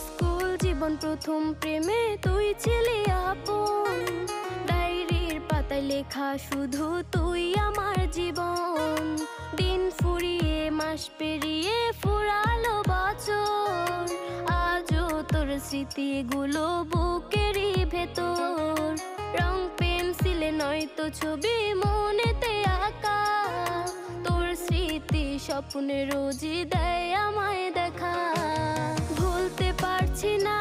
School জীবন প্রথম প্রেমে তুই ছিলি আপন, ডায়েরির পাতায় লেখা শুধু তুই আমার জীবন। দিন ফুরিয়ে মাস পেরিয়ে ফুরালো বছর, আজও তোর স্মৃতিগুলো বুকেরই ভেতর। রং পেন্সিলে নয়তো ছবি মনেতে আঁকা, তোর স্মৃতি স্বপ্নে রোজই দেয় আমায় দেখা। ভুলতে পারছি না